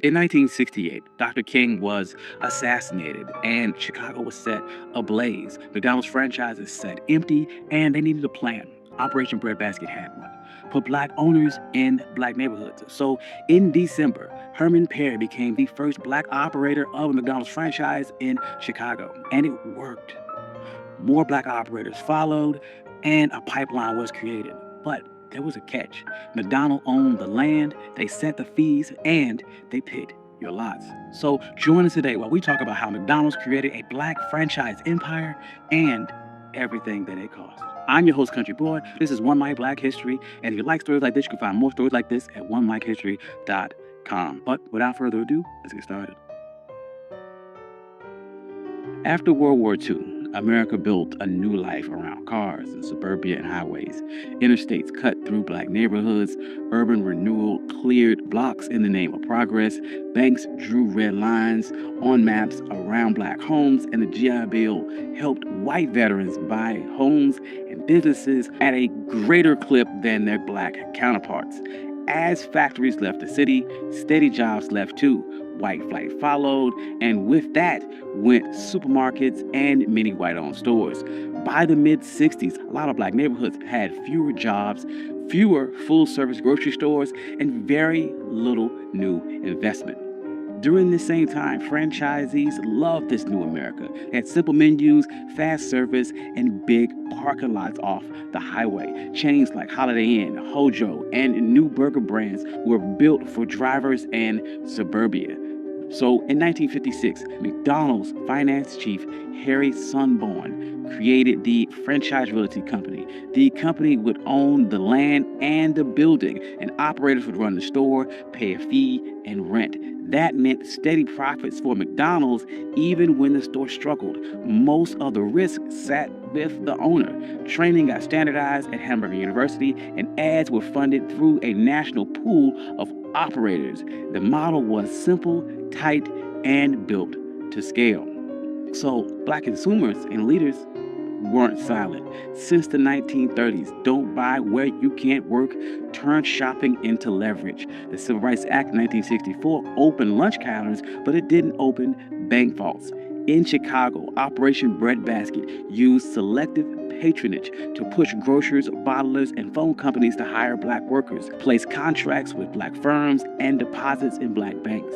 In 1968, Dr. King was assassinated and Chicago was set ablaze. McDonald's franchises sat empty and they needed a plan. Operation Breadbasket had one. Put black owners in black neighborhoods. So in December, Herman Perry became the first black operator of a McDonald's franchise in Chicago. And it worked. More black operators followed, and a pipeline was created. But there was a catch. McDonald owned the land, they set the fees, and they picked your lots. So join us today while we talk about how McDonald's created a black franchise empire and everything that it cost. I'm your host, Country Boy. This is One Mic Black History, and if you like stories like this, you can find more stories like this at onemichistory.com. But without further ado, let's get started. After World War II, America built a new life around cars and suburbia and highways. Interstates cut through black neighborhoods. Urban renewal cleared blocks in the name of progress. Banks drew red lines on maps around black homes, and the GI Bill helped white veterans buy homes and businesses at a greater clip than their black counterparts. As factories left the city, steady jobs left too. White flight followed, and with that went supermarkets and many white-owned stores. By the mid-60s, a lot of black neighborhoods had fewer jobs, fewer full-service grocery stores, and very little new investment. During this same time, franchisees loved this new America. They had simple menus, fast service, and big parking lots off the highway. Chains like Holiday Inn, Hojo, and new burger brands were built for drivers and suburbia. So in 1956, McDonald's finance chief Harry Sunborn created the Franchise Realty Company. The company would own the land and the building, and operators would run the store, pay a fee, and rent. That meant steady profits for McDonald's even when the store struggled. Most of the risk sat with the owner. Training got standardized at Hamburger University, and ads were funded through a national pool of operators. The model was simple, tight, and built to scale. So black consumers and leaders weren't silent. Since the 1930s, Don't Buy Where You Can't Work turned shopping into leverage. The Civil Rights Act of 1964 opened lunch counters, but it didn't open bank vaults. In Chicago, Operation Breadbasket used selective patronage to push grocers, bottlers, and phone companies to hire black workers, place contracts with black firms, and deposits in black banks.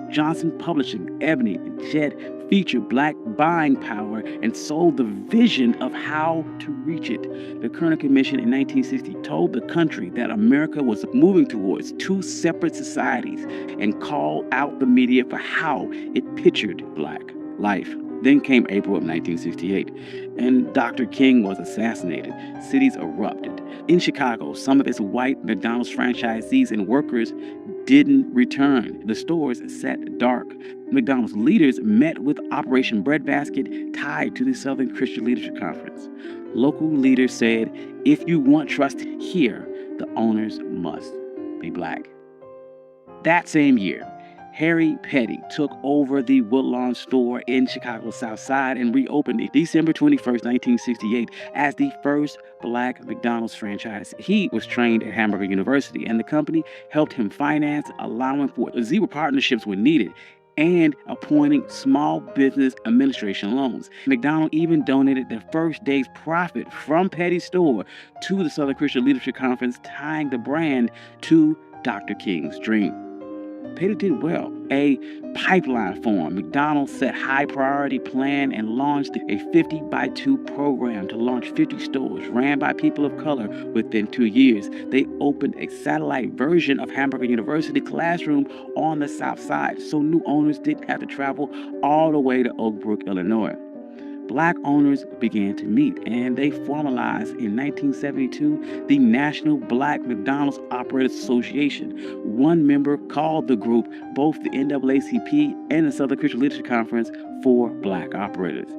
Johnson Publishing, Ebony, and Jet featured black buying power and sold the vision of how to reach it. The Kerner Commission in 1960 told the country that America was moving towards two separate societies and called out the media for how it pictured black life. Then came April of 1968, and Dr. King was assassinated. Cities erupted. In Chicago, some of its white McDonald's franchisees and workers didn't return. The stores sat dark. McDonald's leaders met with Operation Breadbasket tied to the Southern Christian Leadership Conference. Local leaders said, if you want trust here, the owners must be black. That same year, Harry Petty took over the Woodlawn store in Chicago's South Side and reopened it December 21st, 1968 as the first black McDonald's franchise. He was trained at Hamburger University, and the company helped him finance, allowing for zero partnerships when needed, and appointing small business administration loans. McDonald even donated their first day's profit from Petty's store to the Southern Christian Leadership Conference, tying the brand to Dr. King's dream. Petty did well. A pipeline formed. McDonald's set high priority plan and launched a 50-by-2 program to launch 50 stores ran by people of color within 2 years. They opened a satellite version of Hamburger University classroom on the South Side, so new owners didn't have to travel all the way to Oak Brook, Illinois. Black owners began to meet, and they formalized in 1972 the National Black McDonald's Operators Association. One member called the group both the NAACP and the Southern Christian Leadership Conference for Black operators.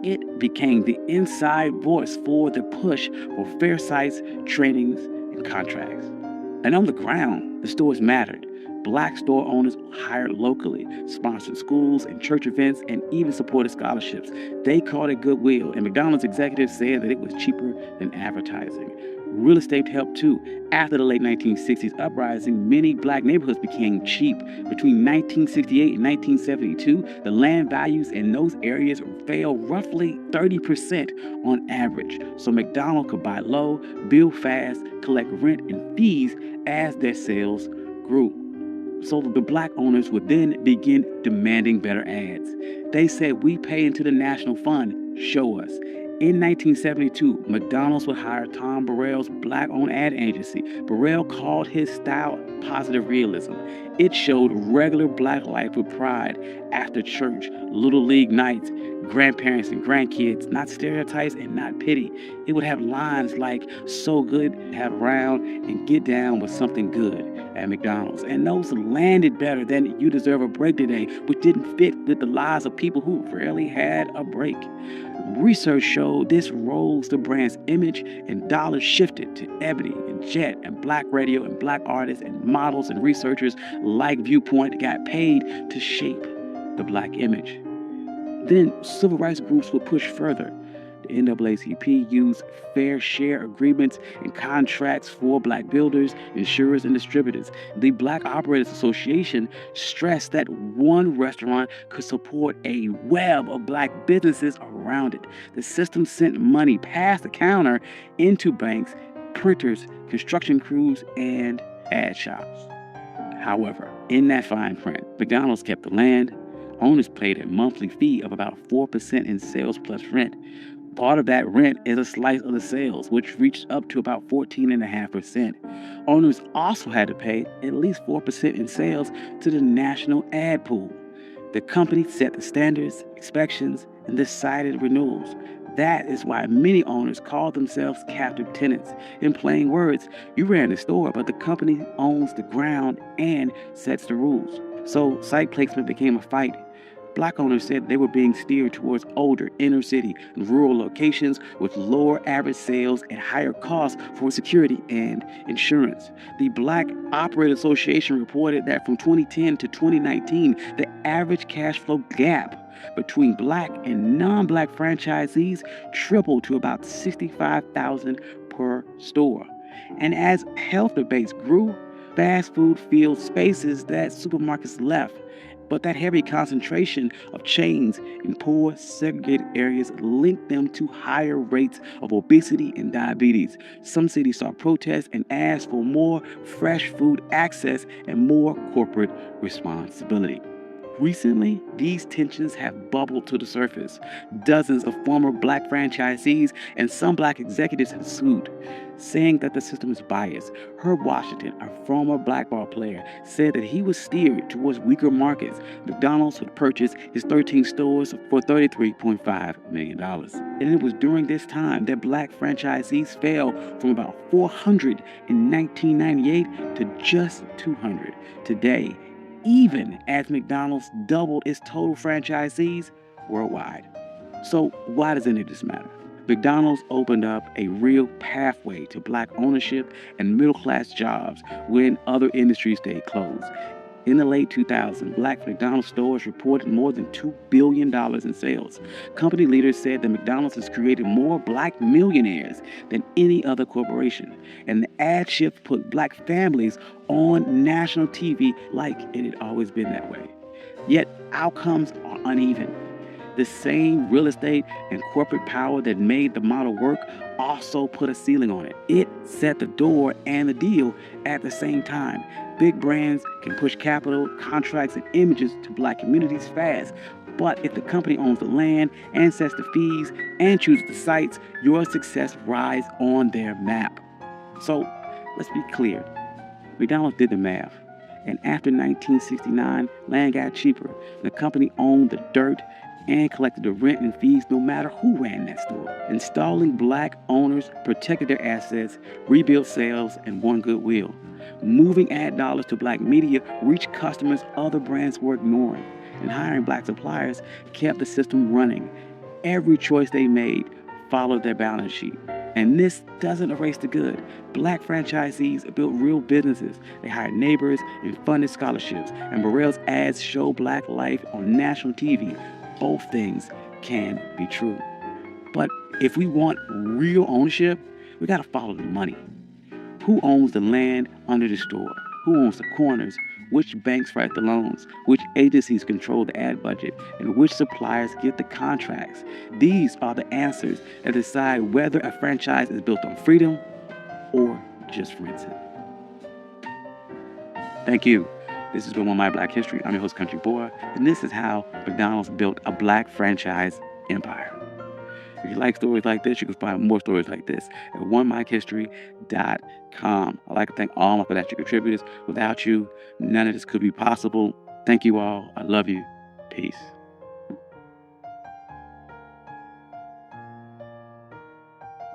It became the inside voice for the push for fair sites, trainings, and contracts. And on the ground, the stores mattered. Black store owners hired locally, sponsored schools and church events, and even supported scholarships. They called it goodwill, and McDonald's executives said that it was cheaper than advertising. Real estate helped too. After the late 1960s uprising, many black neighborhoods became cheap. Between 1968 and 1972, the land values in those areas fell roughly 30% on average. So McDonald's could buy low, build fast, collect rent and fees as their sales grew. So the black owners would then begin demanding better ads. They said, "We pay into the national fund, show us." In 1972, McDonald's would hire Tom Burrell's black-owned ad agency. Burrell called his style positive realism. It showed regular black life with pride, after church, little league nights, grandparents and grandkids, not stereotypes and not pity. It would have lines like, "So good to have around," and "Get down with something good" at McDonald's. And those landed better than "You deserve a break today," which didn't fit with the lives of people who rarely had a break. Research showed this rose the brand's image, and dollars shifted to Ebony and Jet and black radio, and black artists and models and researchers like Viewpoint got paid to shape the black image. Then civil rights groups would push further. The NAACP used fair share agreements and contracts for black builders, insurers, and distributors. The Black Operators Association stressed that one restaurant could support a web of black businesses around it. The system sent money past the counter into banks, printers, construction crews, and ad shops. However, in that fine print, McDonald's kept the land. Owners paid a monthly fee of about 4% in sales plus rent. Part of that rent is a slice of the sales, which reached up to about 14.5%. Owners also had to pay at least 4% in sales to the national ad pool. The company set the standards, inspections, and decided renewals. That is why many owners call themselves captive tenants. In plain words, you ran the store, but the company owns the ground and sets the rules. So site placement became a fight. Black owners said they were being steered towards older inner city and rural locations with lower average sales and higher costs for security and insurance. The Black Operators Association reported that from 2010 to 2019, the average cash flow gap between black and non-black franchisees tripled to about $65,000 per store. And as health debates grew, fast food filled spaces that supermarkets left. But that heavy concentration of chains in poor, segregated areas linked them to higher rates of obesity and diabetes. Some cities saw protests and asked for more fresh food access and more corporate responsibility. Recently, these tensions have bubbled to the surface. Dozens of former black franchisees and some black executives have sued, saying that the system is biased. Herb Washington, a former black ball player, said that he was steered towards weaker markets. McDonald's would purchase his 13 stores for $33.5 million. And it was during this time that black franchisees fell from about 400 in 1998 to just 200 today, even as McDonald's doubled its total franchisees worldwide. So why does any of this matter? McDonald's opened up a real pathway to black ownership and middle-class jobs when other industries stayed closed. In the late 2000s, black McDonald's stores reported more than $2 billion in sales. Company leaders said that McDonald's has created more black millionaires than any other corporation. And the ad shift put black families on national TV like it had always been that way. Yet outcomes are uneven. The same real estate and corporate power that made the model work also put a ceiling on it. It set the door and the deal at the same time. Big brands can push capital, contracts, and images to black communities fast. But if the company owns the land and sets the fees and chooses the sites, your success rides on their map. So let's be clear. McDonald's did the math. And after 1969, land got cheaper. The company owned the dirt and collected the rent and fees no matter who ran that store. Installing black owners protected their assets, rebuilt sales, and won goodwill. Moving ad dollars to black media reached customers other brands were ignoring. And hiring black suppliers kept the system running. Every choice they made followed their balance sheet. And this doesn't erase the good. Black franchisees built real businesses. They hired neighbors and funded scholarships. And Burrell's ads show black life on national TV. Both things can be true. But if we want real ownership, We got to follow the money. Who owns the land under the store? Who owns the corners? Which banks write the loans? Which agencies control the ad budget? And which suppliers get the contracts? These are the answers that decide whether a franchise is built on freedom or just rented. Thank you. This has been One My Black History. I'm your host, Country Boy, and this is how McDonald's built a black franchise empire. If you like stories like this, you can find more stories like this at onemikehistory.com. I'd like to thank all my financial contributors. Without you, none of this could be possible. Thank you all. I love you. Peace.